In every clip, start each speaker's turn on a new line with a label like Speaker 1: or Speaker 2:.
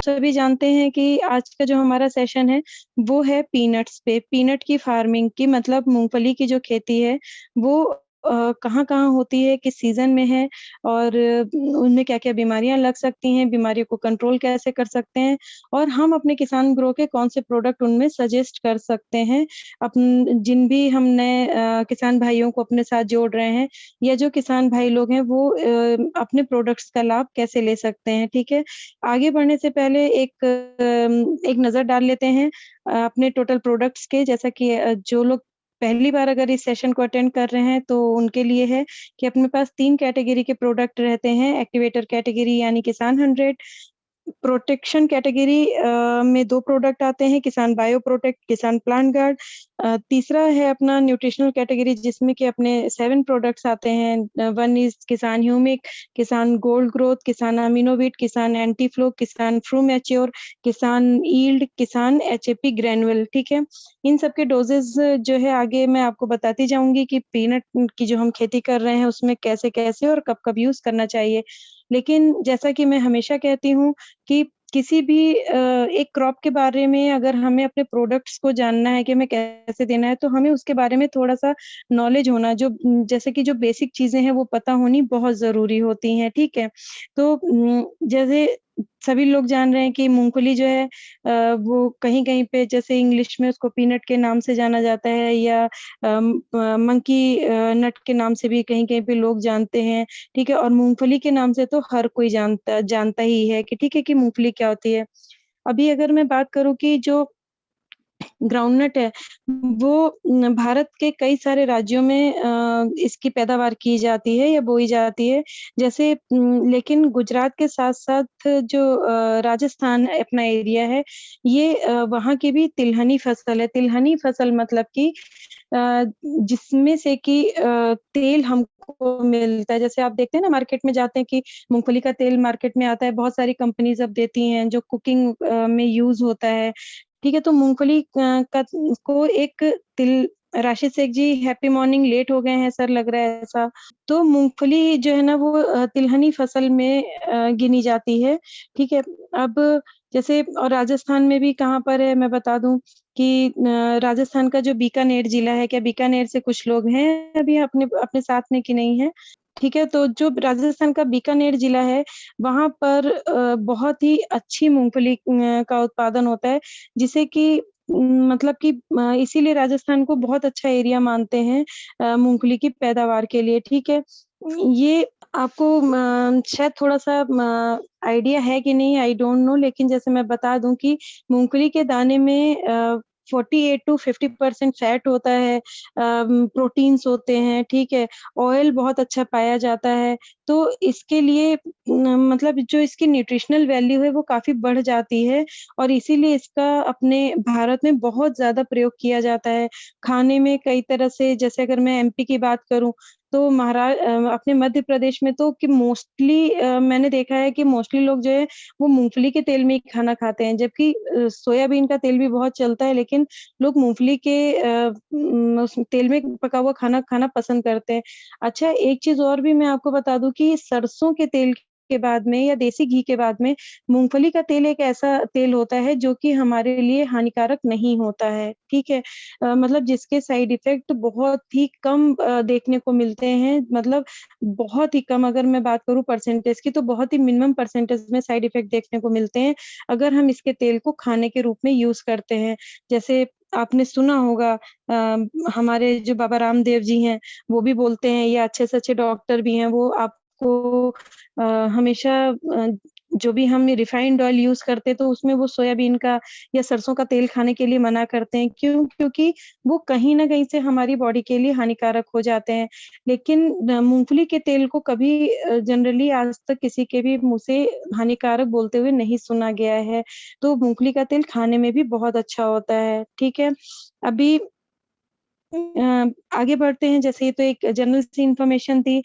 Speaker 1: सभी जानते हैं कि आज का जो हमारा सेशन है, वो है पीनट्स पे। पीनट की फार्मिंग की मतलब मूँगफली की जो खेती है, वो कहाँ-कहाँ होती है, किस सीज़न में है और उनमें क्या-क्या बीमारियाँ लग सकती हैं, बीमारियों को कंट्रोल कैसे कर सकते हैं और हम अपने किसान ग्रो के कौन-से प्रोडक्ट उनमें सजेस्ट कर सकते हैं। जिन भी हम नए किसान भाइयों को अपने साथ जोड़ रहे हैं या जो किसान भाई लोग हैं वो अपने प्रोडक्ट्स का लाभ कैसे ले सकते हैं, ठीक है? आगे बढ़ने से पहले एक नज़र डाल लेते हैं अपने टोटल प्रोडक्ट्स के जैसा कि जो लोग पहली बार अगर इस सेशन को अटेंड कर रहे हैं तो उनके लिए है कि अपने पास 3 कैटेगरी के प्रोडक्ट रहते हैं, एक्टिवेटर कैटेगरी यानी किसान 100 प्रोटेक्शन कैटेगरी में 2 प्रोडक्ट आते हैं, किसान बायो प्रोटेक्ट, किसान प्लांट गार्ड। तीसरा है अपना न्यूट्रिशनल कैटेगरी जिसमें कि अपने 7 प्रोडक्ट्स आते हैं। वन इज़ किसान ह्यूमिक, किसान गोल्ड ग्रोथ, किसान अमीनोविट, किसान एंटी फ्लो, किसान फ्रू मैच्योर, किसान यील्ड, किसान एचएपी ग्रैन्युअल, ठीक है? इन सब के डोज़ेज़ जो है आगे मैं आपको बताती जाऊँगी कि पीनट की जो हम खेती कर रहे हैं उसमें कैसे-कैसे और कब-कब यूज़ करना चाहिए। लेकिन जैसा कि मैं हमेशा कहती हूँ कि किसी भी एक क्रॉप के बारे में अगर हमें अपने प्रोडक्ट्स को जानना है कि हमें कैसे देना है, तो हमें उसके बारे में थोड़ा-सा नॉलेज होना जैसे कि जो बेसिक चीज़ें हैं वो पता होनी बहुत ज़रूरी होती हैं, ठीक है? तो जैसे सभी लोग जान रहे हैं कि मूँगफली जो है वो कहीं-कहीं पे जैसे इंग्लिश में उसको पीनट के नाम से जाना जाता है या मंकी नट के नाम से भी कहीं-कहीं पे लोग जानते हैं। ठीक है? और मूँगफली के नाम से तो हर कोई जानता जानता ही है कि ठीक है कि मूँगफली क्या होती है। अभी अगर मैं बात करूँ कि जो ग्राउंडनट है, वो भारत के कई सारे राज्यों में इसकी पैदावार की जाती है या बोई जाती है। जैसे लेकिन गुजरात के साथ-साथ जो राजस्थान अपना एरिया है, ये वहाँ की भी तिलहनी फसल है। तिलहनी फसल मतलब कि जिसमें से कि तेल हमको मिलता है। जैसे आप देखते हैं ना मार्केट में जाते हैं कि मूँगफली का तेल मार्केट में आता है, बहुत सारी कंपनीज़ अब देती हैं जो कुकिंग में यूज़ होता है। ठीक है, तो मूँगफली का को एक तिल राशिद शेख जी हैप्पी मॉर्निंग लेट हो गए हैं सर लग रहा है ऐसा। तो मूँगफली जो है ना वो तिलहनी फसल में गिनी जाती है, ठीक है? अब जैसे और राजस्थान में भी कहाँ पर है मैं बता दूँ कि राजस्थान का जो बीकानेर ज़िला है, क्या बीकानेर से कुछ लोग हैं अभी अपने अपने साथ में कि नहीं हैं? ठीक है, तो जो राजस्थान का बीकानेर ज़िला है, वहाँ पर बहुत ही अच्छी मूँगफली का उत्पादन होता है, जिसे कि मतलब कि इसीलिए राजस्थान को बहुत अच्छा एरिया मानते हैं मूँगफली की पैदावार के लिए, ठीक है? ये आपको शायद थोड़ा-सा आइडिया है कि नहीं आई डोंट नो लेकिन जैसे मैं बता दूँ कि मूँगफली के दाने में 48 टू 50% फैट होता है, प्रोटीन्स होते हैं, ठीक है? ऑयल बहुत अच्छा पाया जाता है, तो इसके लिए मतलब जो इसकी न्यूट्रिशनल वैल्यू है वो काफ़ी बढ़ जाती है और इसीलिए इसका अपने भारत में बहुत ज़्यादा प्रयोग किया जाता है। खाने में कई तरह से जैसे अगर मैं एमपी की बात करूँ, तो अपने मध्य प्रदेश में तो कि मोस्टली मैंने देखा है कि मोस्टली लोग जो है वो मूँगफली के तेल में ही खाना खाते हैं, जबकि सोयाबीन का तेल भी बहुत चलता है लेकिन लोग मूँगफली के उस तेल में पका हुआ खाना खाना पसंद करते हैं। अच्छा एक चीज़ और भी मैं आपको बता दूँ कि सरसों के तेल के बाद में या देसी घी के बाद में मूँगफली का तेल एक ऐसा तेल होता है जो कि हमारे लिए हानिकारक नहीं होता है, ठीक है? मतलब जिसके साइड इफ़ेक्ट बहुत ही कम देखने को मिलते हैं, मतलब बहुत ही कम अगर मैं बात करूँ परसेंटेज की तो बहुत ही मिनिमम परसेंटेज में साइड इफ़ेक्ट देखने को मिलते हैं, अगर हम इसके तेल को खाने के रूप में यूज़ करते हैं। जैसे आपने सुना होगा हमारे जो बाबा रामदेव जी हैं, वो भी बोलते हैं या अच्छे से अच्छे डॉक्टर भी हैं, वो आपको हमेशा जो भी हम रिफाइंड ऑयल यूज़ करते हैं तो उसमें वो सोयाबीन का या सरसों का तेल खाने के लिए मना करते हैं। क्यों? क्योंकि वो कहीं न कहीं से हमारी बॉडी के लिए हानिकारक हो जाते हैं। लेकिन मूँगफली के तेल को कभी जनरली आज तक किसी के भी मुँह से हानिकारक बोलते हुए नहीं सुना गया है। तो मूँगफली का तेल खाने में भी बहुत अच्छा होता है, ठीक है? अभी आगे बढ़ते हैं जैसे ये तो एक जनरल सी इन्फॉर्मेशन थी।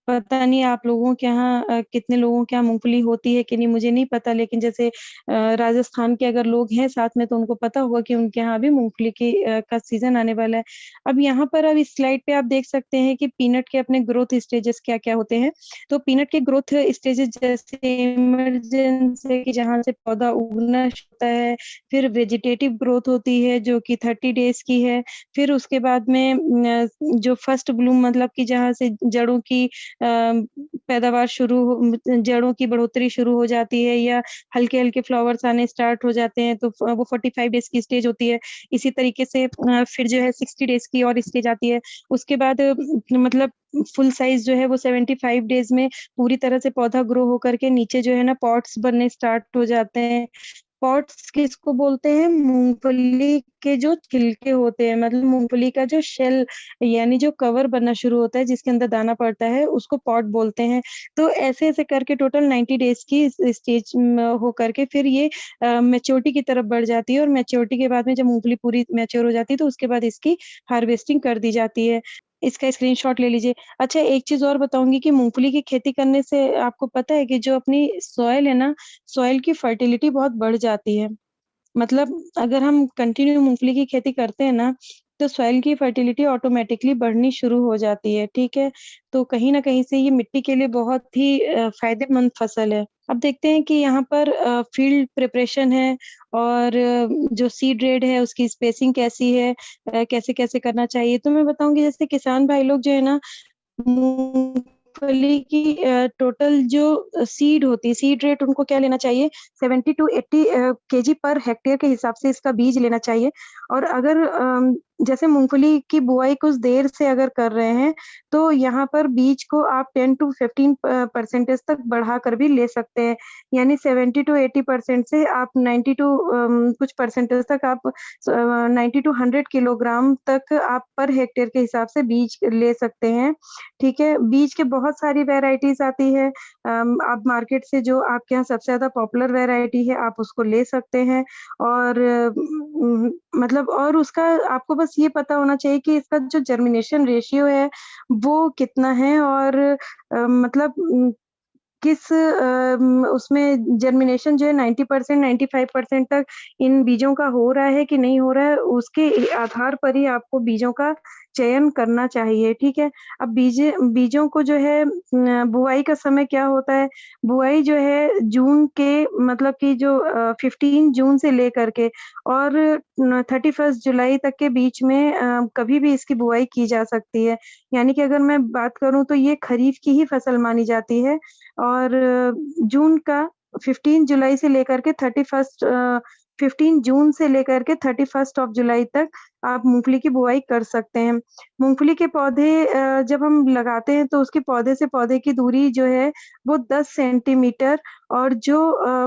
Speaker 1: पता नहीं आप लोगों के यहाँ कितने लोगों के यहाँ मूँगफली होती है कि नहीं मुझे नहीं पता, लेकिन जैसे राजस्थान के अगर लोग हैं साथ में तो उनको पता होगा कि उनके यहाँ भी मूँगफली का सीज़न आने वाला है। अब यहाँ पर अब इस स्लाइड पे आप देख सकते हैं कि पीनट के अपने ग्रोथ स्टेजेस क्या-क्या होते हैं। तो पीनट के ग्रोथ स्टेजेस जैसे इमर्जेंस है कि जहाँ से पौधा उगना शुरू होता है, फिर वेजिटेटिव ग्रोथ होती है जो कि 30 डेज़ की है। फिर उसके बाद में जो फर्स्ट ब्लूम मतलब कि जहाँ से जड़ों की पैदावार शुरू हो जड़ों की बढ़ोतरी शुरू हो जाती है या हल्के-हल्के फ्लावर्स आने स्टार्ट हो जाते हैं, तो वो 45 डेज़ की स्टेज होती है। इसी तरीके से फिर जो है 60 डेज़ की और स्टेज आती है। उसके बाद मतलब फुल साइज़ जो है वो 75 डेज़ में पूरी तरह से पौधा ग्रो होकर के नीचे जो है ना पॉट्स बनने स्टार्ट हो जाते हैं। पॉट्स किसको बोलते हैं? मूँगफली के जो छिलके होते हैं, मतलब मूँगफली का जो शेल यानी जो कवर बनना शुरू होता है, जिसके अंदर दाना पड़ता है, उसको पॉट बोलते हैं। तो ऐसे-ऐसे करके टोटल 90 डेज़ की इस स्टेज हो करके फिर ये मैच्योरिटी की तरफ बढ़ जाती है और मैच्योरिटी के बाद में जब मूँगफली पूरी मैच्योर हो जाती है, तो उसके बाद इसकी हार्वेस्टिंग कर दी जाती है। इसका स्क्रीनशॉट ले लीजिए। अच्छा एक चीज़ और बताऊँगी कि मूँगफली की खेती करने से आपको पता है कि जो अपनी सॉइल है ना, सॉइल की फर्टिलिटी बहुत बढ़ जाती है। मतलब अगर हम कंटिन्यू मूँगफली की खेती करते हैं ना, तो सॉइल की फर्टिलिटी ऑटोमैटिकली बढ़नी शुरू हो जाती है, ठीक है? तो कहीं न कहीं से ये मिट्टी के लिए बहुत ही फ़ायदेमंद फसल है। अब देखते हैं कि यहाँ पर फ़ील्ड प्रिपरेशन है और जो सीड रेट है उसकी स्पेसिंग कैसी है कैसे-कैसे करना चाहिए? तो मैं बताऊँगी जैसे किसान भाई लोग जो है ना मूँगफली की टोटल जो सीड होती है, सीड रेट उनको क्या लेना चाहिए 70 टू 80 केजी पर हेक्टेयर के हिसाब से इसका बीज लेना चाहिए और अगर जैसे मूँगफली की बुआई कुछ देर से अगर कर रहे हैं, तो यहाँ पर बीज को आप 10 टू 15 परसेंटेज तक बढ़ाकर भी ले सकते हैं। यानी 70 टू 80% से आप 90 टू कुछ परसेंटेज तक आप 90 टू 100 किलोग्राम तक आप पर हेक्टेयर के हिसाब से बीज ले सकते हैं, ठीक है? बीज के बहुत सारी वैराइटीज़ आती है आप मार्केट से जो आपके यहाँ सबसे ज़्यादा पॉपुलर वैराइटी है, आप उसको ले सकते हैं और मतलब और उसका आपको बस ये पता होना चाहिए कि इसका जो जर्मिनेशन रेशियो है, वो कितना है और मतलब किस उसमें जर्मिनेशन जो है 90% 95% तक इन बीजों का हो रहा है कि नहीं हो रहा है, उसके आधार पर ही आपको बीजों का चयन करना चाहिए, ठीक है? अब बीजों को जो है बुआई का समय क्या होता है? बुआई जो है जून के मतलब कि जो 15 जून से लेकर के और 31 जुलाई तक के बीच में कभी भी इसकी बुआई की जा सकती है। यानी कि अगर मैं बात करूँ तो ये खरीफ की ही फसल मानी जाती है और जून का 15 जुलाई से लेकर के 15 जून से लेकर के 31st ऑफ जुलाई तक आप मूँगफली की बुआई कर सकते हैं। मूँगफली के पौधे जब हम लगाते हैं तो उसके पौधे से पौधे की दूरी जो है वो 10 सेंटीमीटर और जो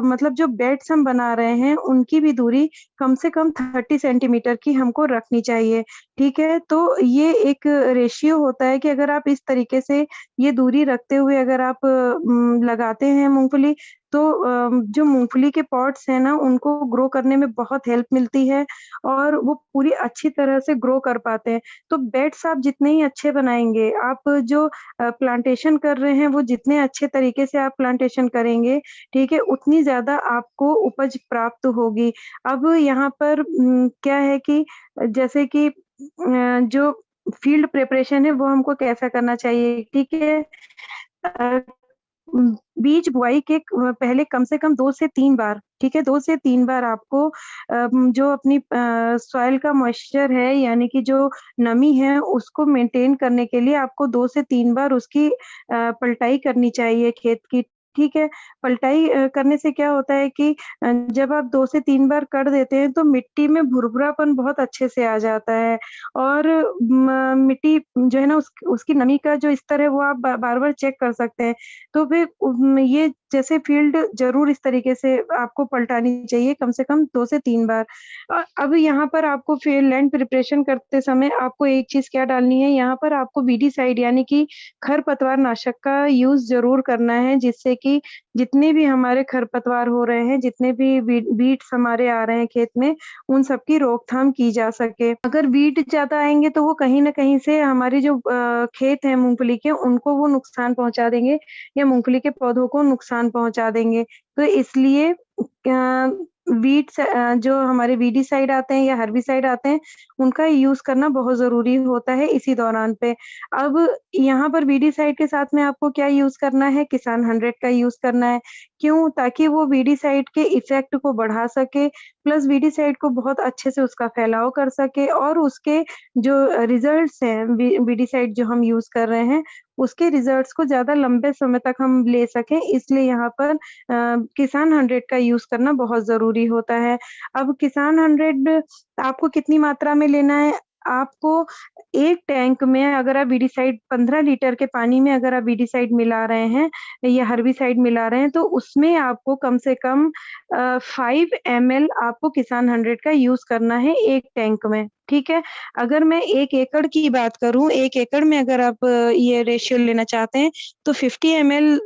Speaker 1: मतलब जो बेड्स हम बना रहे हैं उनकी भी दूरी कम से कम 30 सेंटीमीटर की हमको रखनी चाहिए, ठीक है? तो ये एक रेशियो होता है कि अगर आप इस तरीके से ये दूरी रखते हुए अगर आप लगाते हैं मूँगफली तो जो मूँगफली के पॉट्स हैं ना उनको ग्रो करने में बहुत हेल्प मिलती है और वो पूरी अच्छी तरह से ग्रो कर पाते हैं। तो बेड्स आप जितने ही अच्छे बनाएँगे, आप जो प्लांटेशन कर रहे हैं वो जितने अच्छे तरीके से आप प्लांटेशन करेंगे, ठीक है? उतनी ज़्यादा आपको उपज प्राप्त होगी। अब यहाँ पर क्या है कि जैसे कि जो फील्ड प्रिपरेशन है वो हमको कैसा करना चाहिए, ठीक है? अ, बीज बुआई के पहले कम से कम 2 से 3 बार, ठीक है? 2 से 3 बार आपको जो अपनी सॉइल का मॉइस्चर है यानी कि जो नमी है उसको मेंटेन करने के लिए आपको 2 से 3 बार उसकी पलटाई करनी चाहिए खेत की, ठीक है? पलटाई करने से क्या होता है कि जब आप 2 से 3 बार कर देते हैं तो मिट्टी में भुरभुरापन बहुत अच्छे से आ जाता है और मिट्टी जो है ना उसकी नमी का जो स्तर है वो आप बार-बार चेक कर सकते हैं। तो फिर ये जैसे फ़ील्ड ज़रूर इस तरीके से आपको पलटानी चाहिए कम से कम 2 से 3 बार। अब यहाँ पर आपको फिर लैंड प्रिपरेशन करते समय आपको एक चीज़ क्या डालनी है, यहाँ पर आपको वीडीसाइड यानी कि खरपतवार नाशक का यूज़ ज़रूर करना है, जिससे ताकि जितने भी हमारे खरपतवार हो रहे हैं, जितने भी वीड्स हमारे आ रहे हैं खेत में, उन सब की रोकथाम की जा सके। अगर वीड ज़्यादा आएँगे तो वो कहीं न कहीं से हमारे जो खेत हैं मूँगफली के, उनको वो नुकसान पहुँचा देंगे या मूँगफली के पौधों को नुकसान पहुँचा देंगे। तो इसलिए जो हमारे वीडीसाइड आते हैं या हर्बिसाइड आते हैं, उनका यूज़ करना बहुत ज़रूरी होता है इसी दौरान पे। अब यहाँ पर वीडीसाइड के साथ में आपको क्या यूज़ करना है, किसान 100 का यूज़ करना है। क्यों? ताकि वो वीडीसाइड के इफ़ेक्ट को बढ़ा सके, प्लस वीडीसाइड को बहुत अच्छे से उसका फैलाव कर सके और उसके जो रिज़ल्ट्स हैं वीडीसाइड जो हम यूज़ कर रहे हैं, उसके रिज़ल्ट्स को ज़्यादा लंबे समय तक हम ले सकें, इसलिए यहाँ पर किसान 100 का यूज़ करना बहुत ज़रूरी होता है। अब किसान 100 आपको कितनी मात्रा में लेना है? आपको 1 टैंक में अगर आप वीडीसाइड 15 लीटर के पानी में अगर आप वीडीसाइड मिला रहे हैं या हर्बिसाइड मिला रहे हैं, तो उसमें आपको कम से कम 5 एमएल आपको किसान 100 का यूज़ करना है 1 टैंक में, ठीक है? अगर मैं 1 एकड़ की बात करूँ, 1 एकड़ में अगर आप ये रेशियो लेना चाहते हैं, तो 50 एमएल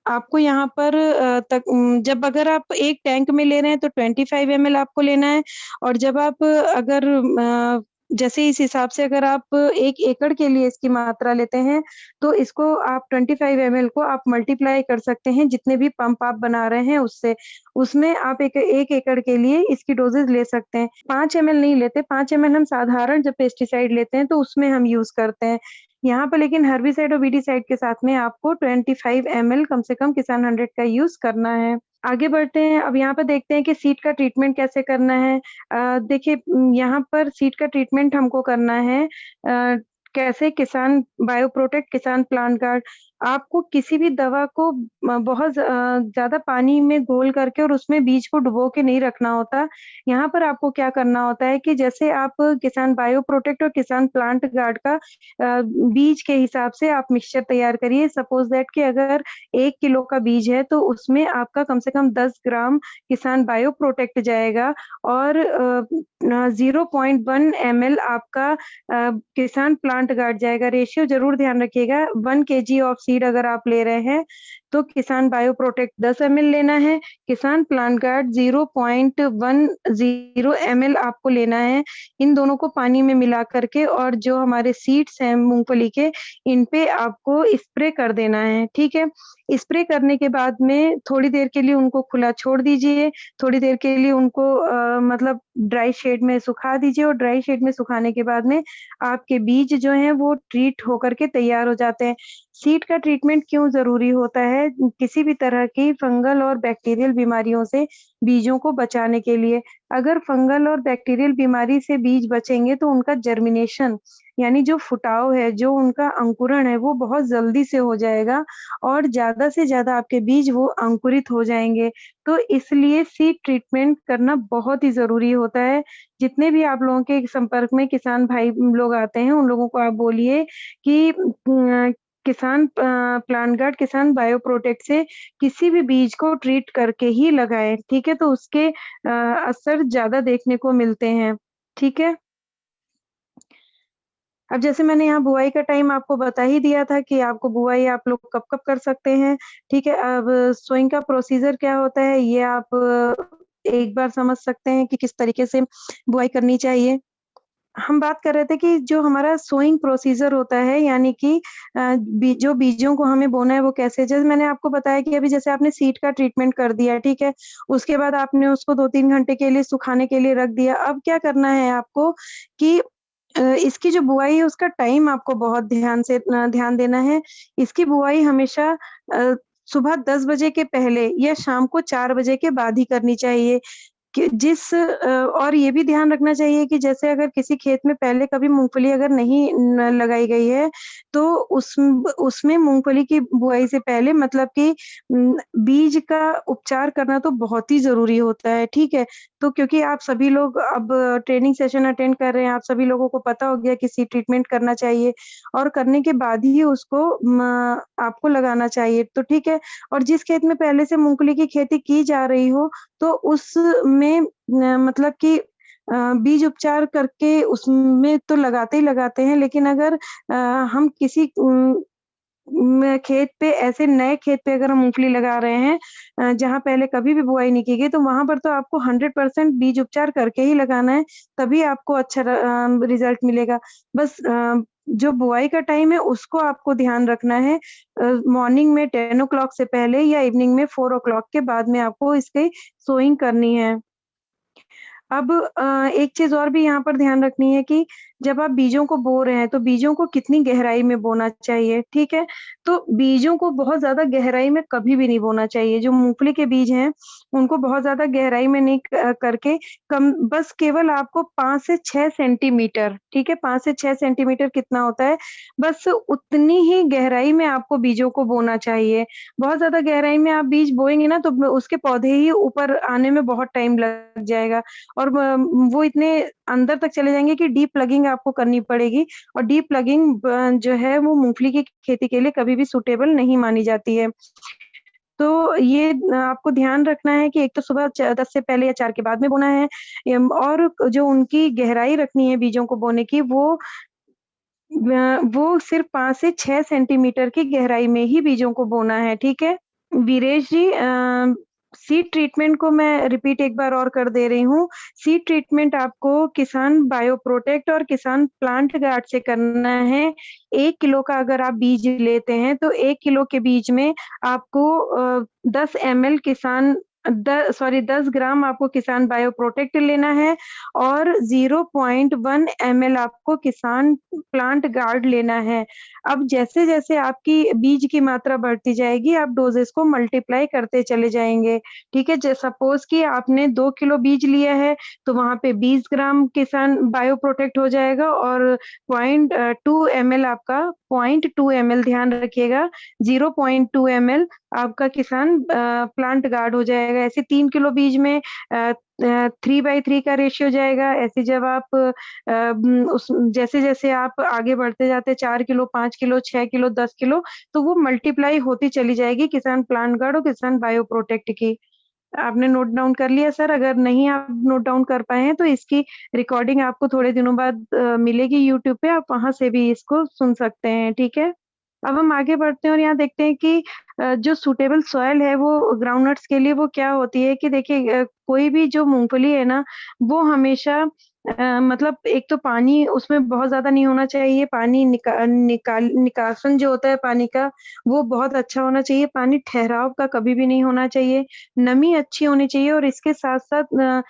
Speaker 1: आपको यहाँ पर जब अगर आप 1 टैंक में ले रहे हैं, तो 25 एमएल आपको लेना है और जब आप अगर जैसे इस हिसाब से अगर आप 1 एकड़ के लिए इसकी मात्रा लेते हैं, तो इसको आप 25 एमएल को आप मल्टीप्लाई कर सकते हैं, जितने भी पंप आप बना रहे हैं उससे। उसमें आप 1 एकड़ के लिए इसकी डोज़ेज़ ले सकते हैं। 5 एमएल नहीं लेते, 5 एमएल हम साधारण जब पेस्टिसाइड लेते हैं, तो उसमें हम यूज़ करते हैं। यहाँ पर लेकिन हर्बिसाइड और वीडीसाइड के साथ में आपको 25 एमएल कम से कम किसान 100 का यूज़ करना है। आगे बढ़ते हैं, अब यहाँ पर देखते हैं कि सीड का ट्रीटमेंट कैसे करना है। देखिए यहाँ पर सीड का ट्रीटमेंट हमको करना है कैसे किसान बायोप्रोटेक्ट, किसान प्लांट गार्ड आपको किसी भी दवा को बहुत ज़्यादा पानी में घोल करके और उसमें बीज को डुबो के नहीं रखना होता। यहाँ पर आपको क्या करना होता है कि जैसे आप किसान बायोप्रोटेक्ट और किसान प्लांट गार्ड का बीज के हिसाब से आप मिक्सचर तैयार करिए। सपोज़ दैट कि अगर 1 किलो का बीज है तो उसमें आपका कम से कम 10 ग्राम किसान बायोप्रोटेक्ट जाएगा और 0.1 एमएल आपका किसान प्लांट गार्ड जाएगा। रेशियो ज़रूर ध्यान रखिएगा 1 केजी ऑफ सीड अगर आप ले रहे हैं, तो किसान बायोप्रोटेक्ट 10 एमएल लेना है, किसान प्लांट गार्ड 0.10 एमएल आपको लेना है। इन दोनों को पानी में मिला कर के और जो हमारे सीड्स हैं मूँगफली के, इन पे आपको स्प्रे कर देना है, ठीक है? स्प्रे करने के बाद में थोड़ी देर के लिए उनको खुला छोड़ दीजिए, थोड़ी देर के लिए उनको मतलब ड्राई शेड में सुखा दीजिए और ड्राई शेड में सुखाने के बाद में आपके बीज जो हैं वो ट्रीट होकर के तैयार हो जाते हैं। सीड का ट्रीटमेंट क्यों ज़रूरी होता है? किसी भी तरह की फंगल और बैक्टीरियल बीमारियों से बीजों को बचाने के लिए। अगर फंगल और बैक्टीरियल बीमारी से बीज बचेंगे तो उनका जर्मिनेशन यानी जो फुटाव है, जो उनका अंकुरण है वो बहुत जल्दी से हो जाएगा और ज़्यादा से ज़्यादा आपके बीज वो अंकुरित हो जाएँगे। तो इसलिए सीड ट्रीटमेंट करना बहुत ही ज़रूरी होता है। जितने भी आप लोगों के संपर्क में किसान भाई लोग आते हैं, उन लोगों को आप बोलिए कि किसान प्लांट गार्ड, किसान बायोप्रोटेक्ट से किसी भी बीज को ट्रीट करके ही लगाएँ, ठीक है? तो उसके असर ज़्यादा देखने को मिलते हैं, ठीक है? अब जैसे मैंने यहाँ बुआई का टाइम आपको बता ही दिया था कि आपको बुआई आप लोग कब-कब कर सकते हैं, ठीक है? अब सोइंग का प्रोसीजर क्या होता है, ये आप एक बार समझ सकते हैं कि किस तरीके से बुआई करनी चाहिए। हम बात कर रहे थे कि जो हमारा सोइंग प्रोसीजर होता है यानी कि जो बीजों को हमें बोना है वो कैसे जैसे मैंने आपको बताया कि अभी जैसे आपने सीड का ट्रीटमेंट कर दिया, ठीक है? उसके बाद आपने उसको 2-3 घंटे के लिए सुखाने के लिए रख दिया। अब क्या करना है आपको कि इसकी जो बुआई है उसका टाइम आपको बहुत ध्यान देना है। इसकी बुआई हमेशा अ, सुबह 10 बजे के पहले या शाम को 4 बजे के बाद ही करनी चाहिए। कि और ये भी ध्यान रखना चाहिए कि जैसे अगर किसी खेत में पहले कभी मूँगफली अगर नहीं न लगाई गई है, तो उसमें मूँगफली की बुआई से पहले मतलब कि बीज का उपचार करना तो बहुत ही ज़रूरी होता है, ठीक है? तो क्योंकि आप सभी लोग अब ट्रेनिंग सेशन अटेंड कर रहे हैं, आप सभी लोगों को पता हो गया कि सीड ट्रीटमेंट करना चाहिए और करने के बाद ही उसको आपको लगाना चाहिए, तो ठीक है? और जिस खेत में पहले से मूँगफली की खेती की जा रही हो, तो उसमें मतलब कि बीज उपचार करके उसमें तो लगाते ही लगाते हैं, लेकिन अगर हम किसी खेत पे ऐसे नए खेत पे अगर हम मूँगफली लगा रहे हैं जहाँ पहले कभी भी बुआई नहीं की गई, तो वहाँ पर तो आपको 100% बीज उपचार करके ही लगाना है, तभी आपको अच्छा रिज़ल्ट मिलेगा। बस जो बुआई का टाइम है उसको आपको ध्यान रखना है। मॉर्निंग में 10 ओ क्लॉक से पहले या इवनिंग में 4 ओ क्लॉक के बाद में आपको इसकी सोइंग करनी है। अब एक चीज़ और भी यहाँ पर ध्यान रखनी है कि जब आप बीजों को बो रहे हैं, तो बीजों को कितनी गहराई में बोना चाहिए, ठीक है? तो बीजों को बहुत ज़्यादा गहराई में कभी भी नहीं बोना चाहिए। जो मूँगफली के बीज हैं, उनको बहुत ज़्यादा गहराई में नहीं करके कम बस केवल आपको 5 से 6 सेंटीमीटर, ठीक है? 5 से 6 सेंटीमीटर कितना होता है, बस उतनी ही गहराई में आपको बीजों को बोना चाहिए। बहुत ज़्यादा गहराई में आप बीज बोएँगे ना, तो उसके पौधे ही ऊपर आने में बहुत टाइम लग जाएगा। और वो इतने अंदर तक चले जाएँगे कि डीप प्लगिंग आपको करनी पड़ेगी और डीप प्लगिंग जो है वो मूँगफली की खेती के लिए कभी भी सूटेबल नहीं मानी जाती है। तो ये आपको ध्यान रखना है कि एक तो सुबह 10 से पहले या 4 के बाद में बोना है और जो उनकी गहराई रखनी है बीजों को बोने की वो सिर्फ़ 5 से 6 सेंटीमीटर की गहराई में ही बीजों को बोना है, ठीक है? वीरेश जी सीड ट्रीटमेंट को मैं रिपीट एक बार और कर दे रही हूँ। सीड ट्रीटमेंट आपको किसान बायोप्रोटेक्ट और किसान प्लांट गार्ड से करना है। 1 किलो का अगर आप बीज लेते हैं, तो 1 किलो के बीज में आपको 10 एमएल किसान द सॉरी 10 ग्राम आपको किसान बायोप्रोटेक्ट लेना है और 0.1 एमएल आपको किसान प्लांट गार्ड लेना है। अब जैसे-जैसे आपकी बीज की मात्रा बढ़ती जाएगी, आप डोज़ेज़ को मल्टीप्लाई करते चले जाएँगे, ठीक है? सपोज़ कि आपने 2 किलो बीज लिया है, तो वहाँ पे 20 ग्राम किसान बायो प्रोटेक्ट हो जाएगा और 2 एमएल आपका 0.2 एमएल ध्यान रखिएगा, 0.2 एमएल आपका किसान प्लांट गार्ड हो जाएगा। ऐसे 3 किलो बीज में 3/3 का रेशियो जाएगा। ऐसे जब आप उस जैसे-जैसे आप आगे बढ़ते जाते 4 किलो, 5 किलो, 6 किलो, 10 किलो तो वो मल्टीप्लाई होती चली जाएगी किसान प्लांट गार्ड और किसान बायो प्रोटेक्ट की। आपने नोट डाउन कर लिया सर? अगर नहीं आप नोट डाउन कर पाए हैं तो इसकी रिकॉर्डिंग आपको थोड़े दिनों बाद मिलेगी यूट्यूब पे, आप वहाँ से भी इसको सुन सकते हैं, ठीक है? अब हम आगे बढ़ते हैं और यहाँ देखते हैं कि जो सूटेबल सॉइल है वो ग्राउंडनट्स के लिए वो क्या होती है कि देखिए कोई भी जो मूँगफली है ना, वो हमेशा मतलब एक तो पानी उसमें बहुत ज़्यादा नहीं होना चाहिए, पानी निकासन जो होता है पानी का, वो बहुत अच्छा होना चाहिए, पानी ठहराव का कभी भी नहीं होना चाहिए, नमी अच्छी होनी चाहिए और इसके साथ-साथ अ,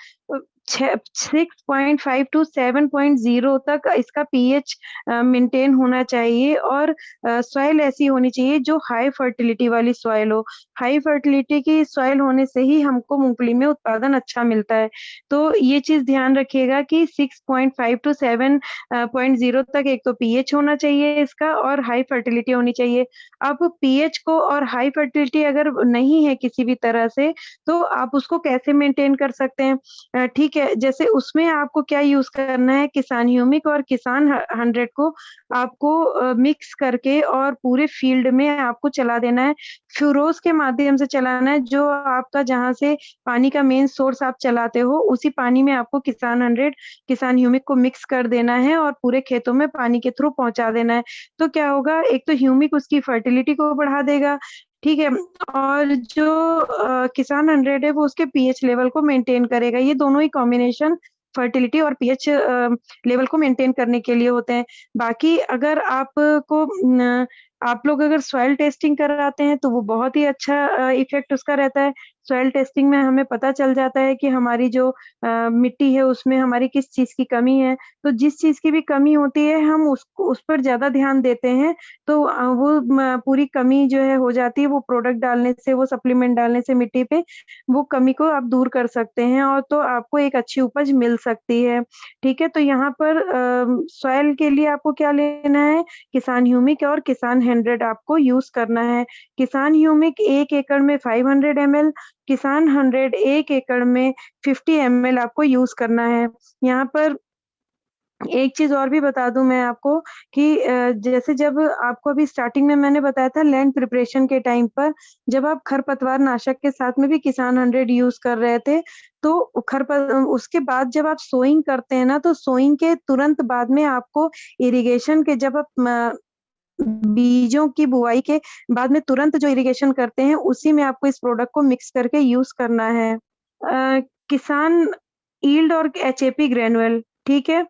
Speaker 1: छ 6.5 टू 7.0 तक इसका पीएच मेंटेन होना चाहिए और सॉइल ऐसी होनी चाहिए जो हाई फर्टिलिटी वाली सॉइल हो। हाई फर्टिलिटी की सॉइल होने से ही हमको मूँगफली में उत्पादन अच्छा मिलता है। तो ये चीज़ ध्यान रखिएगा कि 6.5 टू 7 पॉइंट 0 तक एक तो पीएच होना चाहिए इसका और हाई फर्टिलिटी होनी चाहिए। अब पीएच को और हाई फर्टिलिटी अगर नहीं है किसी भी तरह से, तो आप उसको कैसे मेंटेन कर सकते हैं? ठीक है, जैसे उसमें आपको क्या यूज़ करना है किसान ह्यूमिक और किसान 100 को आपको मिक्स करके और पूरे फील्ड में आपको चला देना है। फ्यूरोस के माध्यम से चलाना है, जो आपका जहाँ से पानी का मेन सोर्स आप चलाते हो, उसी पानी में आपको किसान 100, किसान ह्यूमिक को मिक्स कर देना है और पूरे खेतों में पानी के थ्रू पहुँचा देना है। तो क्या होगा, एक तो ह्यूमिक उसकी फर्टिलिटी को बढ़ा देगा, ठीक है? और जो किसान 100 है, वो उसके पीएच लेवल को मेंटेन करेगा। ये दोनों ही कॉम्बिनेशन फर्टिलिटी और पीएच लेवल को मेंटेन करने के लिए होते हैं। बाकी अगर आपको आप लोग अगर सॉइल टेस्टिंग कराते हैं, तो वो बहुत ही अच्छा इफ़ेक्ट उसका रहता है। सॉइल टेस्टिंग में हमें पता चल जाता है कि हमारी जो मिट्टी है, उसमें हमारी किस चीज़ की कमी है। तो जिस चीज़ की भी कमी होती है, हम उस पर ज़्यादा ध्यान देते हैं, तो वो पूरी कमी जो है हो जाती है, वो प्रोडक्ट डालने से, वो सप्लीमेंट डालने से मिट्टी पे, वो कमी को आप दूर कर सकते हैं और तो आपको एक अच्छी उपज मिल सकती है। ठीक है? तो यहाँ पर सॉइल के लिए आपको क्या लेना है, किसान ह्यूमिक और किसान 100 आपको यूज़ करना है। किसान ह्यूमिक 1 एकड़ में 500 एमएल, किसान 100 1 एकड़ में 50 एमएल आपको यूज़ करना है। यहाँ पर एक चीज़ और भी बता दूँ मैं आपको कि जैसे जब आपको अभी स्टार्टिंग में मैंने बताया था लैंड प्रिपरेशन के टाइम पर, जब आप खरपतवार नाशक के साथ में भी किसान 100 यूज़ कर रहे थे, तो उसके बाद जब आप सोइंग करते हैं ना, तो सोइंग के तुरंत बाद में आपको इरिगेशन के जब आप बीजों की बुआई के बाद में तुरंत जो इरिगेशन करते हैं, उसी में आपको इस प्रोडक्ट को मिक्स करके यूज़ करना है। किसान यील्ड और एचएपी ग्रैन्युअल, ठीक है?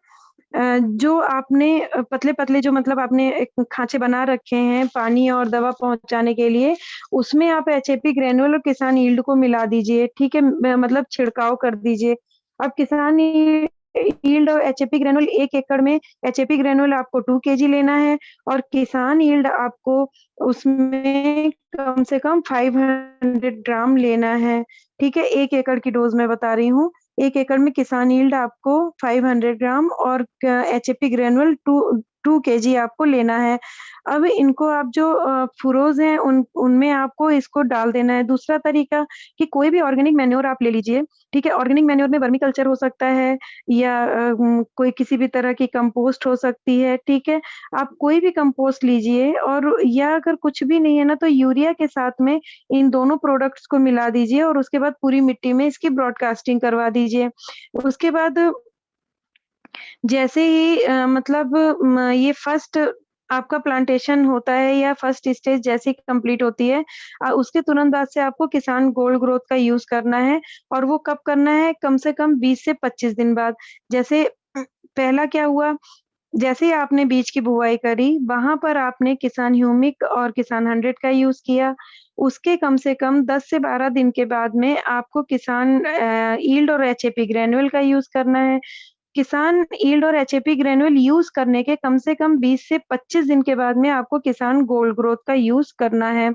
Speaker 1: जो आपने पतले-पतले जो मतलब आपने एक खाँचे बना रखे हैं पानी और दवा पहुँचाने के लिए, उसमें आप एचएपी ग्रैन्युअल और किसान यील्ड को मिला दीजिए, ठीक है? मतलब छिड़काव कर दीजिए। अब किसान यील्ड और एचएपी ग्रैन्युअल 1 एकड़ में एचएपी ग्रैन्युअल आपको 2 केजी लेना है और किसान यील्ड आपको उसमें कम से कम 500 ग्राम लेना है, ठीक है? 1 एकड़ की डोज़ मैं बता रही हूँ। 1 एकड़ में किसान यील्ड आपको 500 ग्राम और एचएपी ग्रैन्युअल 2 केजी आपको लेना है। अब इनको आप जो फुरोज़ हैं उनमें आपको इसको डाल देना है। दूसरा तरीका कि कोई भी ऑर्गेनिक मैन्योर आप ले लीजिए, ठीक है? ऑर्गेनिक मैन्योर में वर्मी कल्चर हो सकता है या कोई किसी भी तरह की कंपोस्ट हो सकती है, ठीक है? आप कोई भी कंपोस्ट लीजिए और या अगर कुछ भी नहीं है ना, तो यूरिया के साथ में इन दोनों प्रोडक्ट्स को मिला दीजिए और उसके बाद पूरी मिट्टी में इसकी ब्रॉडकास्टिंग करवा दीजिए। उसके बाद जैसे ही मतलब ये फर्स्ट आपका प्लांटेशन होता है या फर्स्ट स्टेज जैसे ही कंप्लीट होती है उसके तुरंत बाद से आपको किसान गोल्ड ग्रोथ का यूज़ करना है और वो कब करना है? कम से कम 20 से 25 दिन बाद। जैसे पहला क्या हुआ जैसे ही आपने बीज की बुवाई करी, वहाँ पर आपने किसान ह्यूमिक और किसान 100 का यूज़ किया। उसके कम से कम 10 से 12 दिन के बाद में आपको किसान यील्ड और एचएपी ग्रैन्युअल का यूज़ करना है। किसान यील्ड और एचएपी ग्रैन्युअल यूज़ करने के कम से कम 20 से 25 दिन के बाद में आपको किसान गोल्ड ग्रोथ का यूज़ करना है,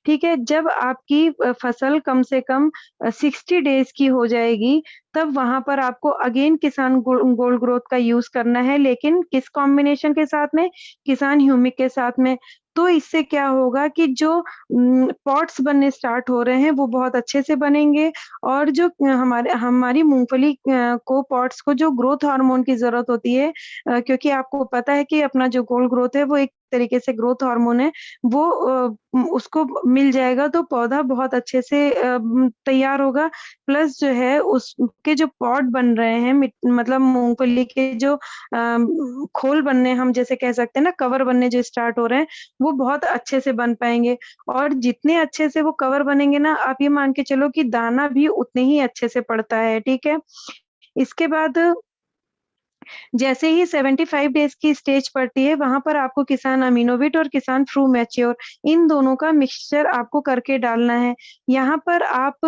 Speaker 1: ठीक है? जब आपकी फसल कम से कम 60 डेज़ की हो जाएगी, तब वहाँ पर आपको अगेन किसान गोल्ड ग्रोथ का यूज़ करना है, लेकिन किस कॉम्बिनेशन के साथ में? किसान ह्यूमिक के साथ में। तो इससे क्या होगा कि जो पॉट्स बनने स्टार्ट हो रहे हैं, वो बहुत अच्छे से बनेंगे और जो हमारी मूँगफली को पॉट्स को जो ग्रोथ हार्मोन की ज़रूरत होती है क्योंकि आपको पता है कि अपना जो गोल्ड ग्रोथ है वो एक तरीके से ग्रोथ हार्मोन है, वो उसको मिल जाएगा तो पौधा बहुत अच्छे से तैयार होगा। प्लस जो है उसके जो पॉट बन रहे हैं मतलब मूँगफली के जो खोल बनने हम जैसे कह सकते हैं ना कवर बनने जो स्टार्ट हो रहे हैं, वो बहुत अच्छे से बन पाएँगे। और जितने अच्छे से वो कवर बनेंगे ना, आप ये मान के चलो कि दाना भी उतने ही अच्छे से पड़ता है, ठीक है? इसके बाद जैसे ही 75 डेज़ की स्टेज पड़ती है, वहाँ पर आपको किसान अमीनोविट और किसान ट्रू मैच्योर इन दोनों का मिक्सचर आपको करके डालना है। यहाँ पर आप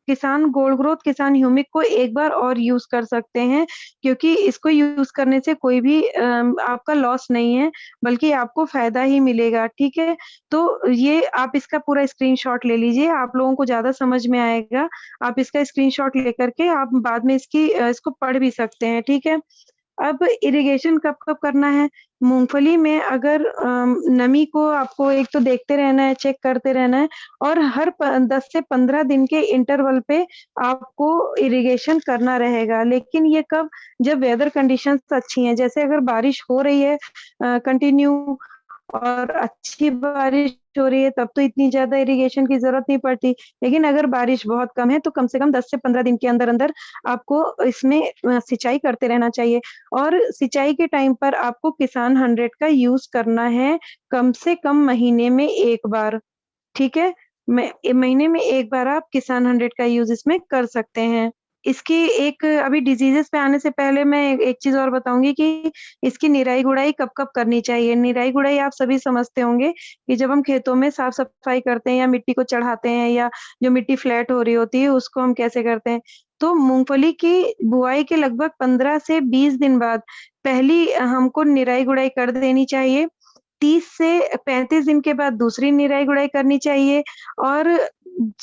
Speaker 1: किसान गोल्ड ग्रोथ, किसान ह्यूमिक को एक बार और यूज़ कर सकते हैं, क्योंकि इसको यूज़ करने से कोई भी आपका लॉस नहीं है, बल्कि आपको फ़ायदा ही मिलेगा, ठीक है? तो ये आप इसका पूरा स्क्रीनशॉट ले लीजिए, आप लोगों को ज़्यादा समझ में आएगा। आप इसका स्क्रीनशॉट लेकर के आप बाद में इसको पढ़ भी सकते हैं, ठीक है? अब इरिगेशन कब-कब करना है? मूँगफली में अगर नमी को आपको एक तो देखते रहना है, चेक करते रहना है और हर 10 से 15 दिन के इंटरवल पे आपको इरिगेशन करना रहेगा। लेकिन ये कब? जब वेदर कंडीशंस अच्छी हैं। जैसे अगर बारिश हो रही है कंटिन्यू और अच्छी बारिश हो रही है, तब तो इतनी ज़्यादा इरिगेशन की ज़रूरत नहीं पड़ती। लेकिन अगर बारिश बहुत कम है, तो कम से कम 10 से 15 दिन के अंदर-अंदर आपको इसमें सिंचाई करते रहना चाहिए और सिंचाई के टाइम पर आपको किसान 100 का यूज़ करना है, कम से कम महीने में 1 बार, ठीक है? महीने में 1 बार आप किसान 100 का यूज़ इसमें कर सकते हैं। इसकी एक अभी डिसीज़ेज़ पे आने से पहले मैं एक चीज़ और बताऊँगी कि इसकी निराई-गुड़ाई कब-कब करनी चाहिए। निराई-गुड़ाई आप सभी समझते होंगे कि जब हम खेतों में साफ-सफाई करते हैं या मिट्टी को चढ़ाते हैं या जो मिट्टी फ्लैट हो रही होती है, उसको हम कैसे करते हैं। तो मूँगफली की बुआई के लगभग 15 से 20 दिन बाद पहली हमको निराई-गुड़ाई कर देनी चाहिए। 30 से 35 दिन के बाद दूसरी निराई-गुड़ाई करनी चाहिए और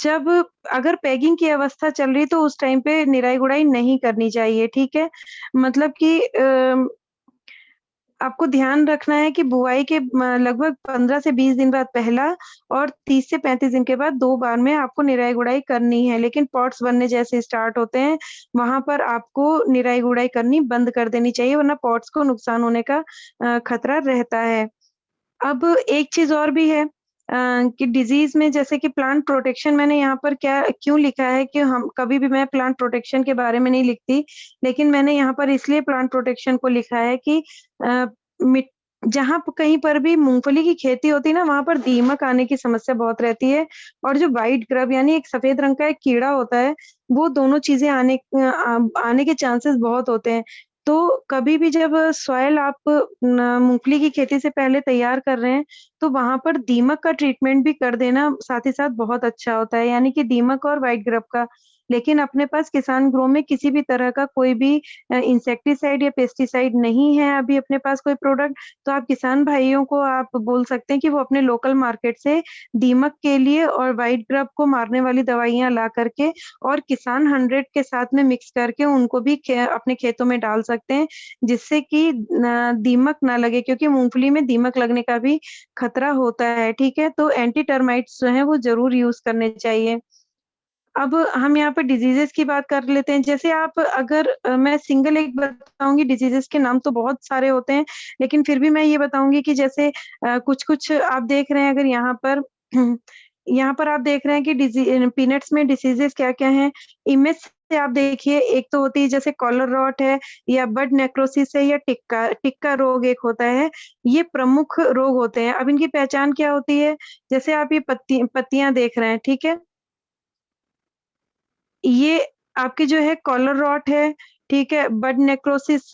Speaker 1: जब अगर पैकिंग की अवस्था चल रही है तो उस टाइम पे निराई-गुड़ाई नहीं करनी चाहिए, ठीक है? मतलब कि आपको ध्यान रखना है कि बुआई के लगभग 15 से 20 दिन बाद पहला और 30 से 35 दिन के बाद 2 बार में आपको निराई-गुड़ाई करनी है, लेकिन पॉट्स बनने जैसे स्टार्ट होते हैं, वहाँ पर आपको निराई-गुड़ाई करनी बंद कर देनी चाहिए वरना पॉट्स को नुकसान होने का खतरा रहता है। अब एक चीज़ और भी है कि डिज़ीज़ में जैसे कि प्लांट प्रोटेक्शन मैंने यहाँ पर क्या क्यों लिखा है कि हम कभी भी मैं प्लांट प्रोटेक्शन के बारे में नहीं लिखती, लेकिन मैंने यहाँ पर इसलिए प्लांट प्रोटेक्शन को लिखा है कि अ, मिट जहाँ प कहीं पर भी मूँगफली की खेती होती है ना, वहाँ पर दीमक आने की समस्या बहुत रहती है और जो व्हाइट ग्रब यानी एक सफ़ेद रंग का एक कीड़ा होता है, वो दोनों चीज़ें आने के चांसेस बहुत होते हैं। तो कभी भी जब सॉइल आप न मूँगफली की खेती से पहले तैयार कर रहे हैं, तो वहाँ पर दीमक का ट्रीटमेंट भी कर देना साथ ही साथ बहुत अच्छा होता है, यानी कि दीमक और व्हाइट ग्रब का। लेकिन अपने पास किसान ग्रो में किसी भी तरह का कोई भी इंसेक्टिसाइड या पेस्टिसाइड नहीं है अभी अपने पास कोई प्रोडक्ट, तो आप किसान भाइयों को आप बोल सकते हैं कि वो अपने लोकल मार्केट से दीमक के लिए और व्हाइट ग्रब को मारने वाली दवाइयाँ ला करके और किसान 100 के साथ में मिक्स करके उनको भी अपने खेतों में डाल सकते हैं, जिससे कि दीमक ना लगे क्योंकि मूँगफली में दीमक लगने का भी खतरा होता है, ठीक है? तो एंटी टर्माइट्स जो हैं वो ज़रूर यूज़ करने चाहिए। अब हम यहाँ पे डिजीज़ेज़ की बात कर लेते हैं। जैसे आप अगर मैं सिंगल एक बताऊँगी डिजीज़ेज़ के नाम तो बहुत सारे होते हैं, लेकिन फिर भी मैं ये बताऊँगी कि जैसे कुछ-कुछ आप देख रहे हैं अगर यहाँ पर यहाँ पर आप देख रहे हैं कि पीनट्स में डिसीज़ेज़ क्या-क्या हैं। इनमें से आप देखिए एक तो होती है जैसे कॉलर रॉट है या बड नेक्रोसिस है या टिक्का टिक्का रोग एक होता है। ये प्रमुख रोग होते हैं। अब इनकी पहचान क्या होती है? जैसे आप ये पत्तियाँ देख रहे हैं, ठीक है? ये आपकी जो है कॉलर रॉट है, ठीक है? बड नेक्रोसिस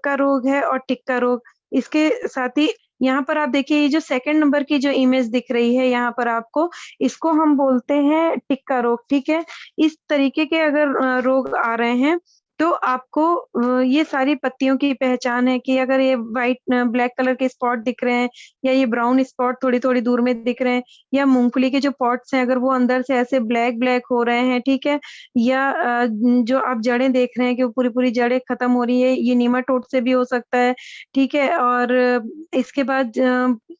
Speaker 1: का रोग है और टिक्का रोग। इसके साथ ही यहाँ पर आप देखिए ये जो सेकंड नंबर की जो इमेज दिख रही है यहाँ पर आपको, इसको हम बोलते हैं टिक्का रोग, ठीक है? इस तरीके के अगर रोग आ रहे हैं, तो आपको ये सारी पत्तियों की पहचान है कि अगर ये ब्लैक कलर के स्पॉट दिख रहे हैं या ये ब्राउन स्पॉट थोड़ी-थोड़ी दूर में दिख रहे हैं या मूँगफली के जो पॉट्स हैं अगर वो अंदर से ऐसे ब्लैक-ब्लैक हो रहे हैं, ठीक है? या जो आप जड़ें देख रहे हैं कि वो पूरी-पूरी जड़ें खत्म हो रही है, ये नीमाटोड से भी हो सकता है, ठीक है? और इसके बाद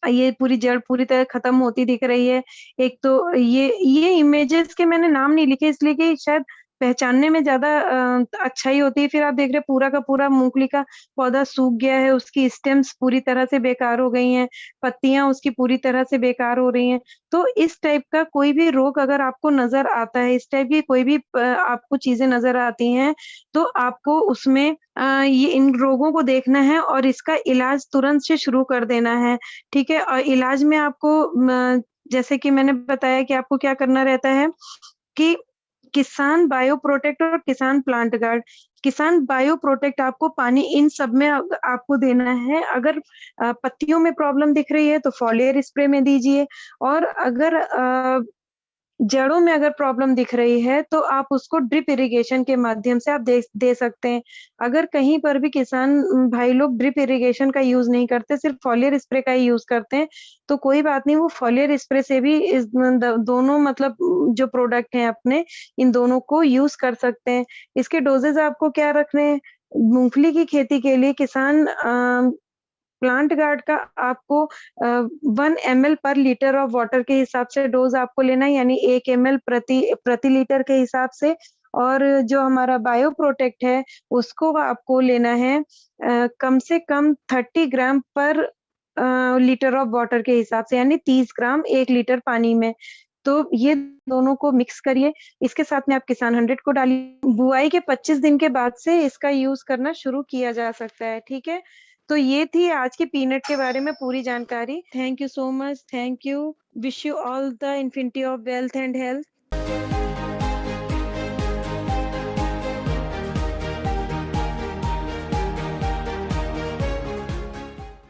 Speaker 1: ये पूरी जड़ पूरी तरह खत्म होती दिख रही है। एक तो ये इमेजेस के मैंने नाम नहीं लिखे इसलिए कि शायद पहचानने में ज़्यादा अच्छाई होती है। फिर आप देख रहे हैं पूरा का पूरा मूँगफली का पौधा सूख गया है, उसकी स्टेम्स पूरी तरह से बेकार हो गई हैं, पत्तियाँ उसकी पूरी तरह से बेकार हो रही हैं। तो इस टाइप का कोई भी रोग अगर आपको नज़र आता है, इस टाइप की कोई भी आपको चीज़ें नज़र आती हैं, तो आपको उसमें ये इन रोगों को देखना है और इसका इलाज तुरंत से शुरू कर देना है, ठीक है? और इलाज में आपको जैसे कि मैंने बताया कि आपको क्या करना रहता है कि किसान बायो प्रोटेक्ट और किसान प्लांट गार्ड। किसान बायो प्रोटेक्ट आपको पानी इन सब में आपको देना है। अगर पत्तियों में प्रॉब्लम दिख रही है तो फॉलियर स्प्रे में दीजिए और अगर जड़ों में अगर प्रॉब्लम दिख रही है, तो आप उसको ड्रिप इरिगेशन के माध्यम से आप दे दे सकते हैं। अगर कहीं पर भी किसान भाई लोग ड्रिप इरिगेशन का यूज़ नहीं करते, सिर्फ़ फॉलियर स्प्रे का ही यूज़ करते हैं, तो कोई बात नहीं, वो फॉलियर स्प्रे से भी इस द दोनों मतलब जो प्रोडक्ट हैं अपने, इन दोनों को यूज़ कर सकते हैं। इसके डोज़ेज़ आपको क्या रखने हैं? मूँगफली की खेती के लिए किसान प्लांट गार्ड का आपको 1 एमएल पर लीटर ऑफ वाटर के हिसाब से डोज़ आपको लेना है यानी 1 एमएल प्रति प्रति लीटर के हिसाब से और जो हमारा बायो प्रोटेक्ट है, उसको आपको लेना है कम से कम 30 ग्राम पर लीटर ऑफ वाटर के हिसाब से यानी 30 ग्राम 1 लीटर पानी में। तो ये दोनों को मिक्स करिए, इसके साथ में आप किसान 100 को डालिए। बुआई के 25 दिन के बाद से इसका यूज़ करना शुरू किया जा सकता है, ठीक है? तो ये थी आज की पीनट के बारे में पूरी जानकारी। Thank you so much, thank you. Wish you all the infinity of wealth and health.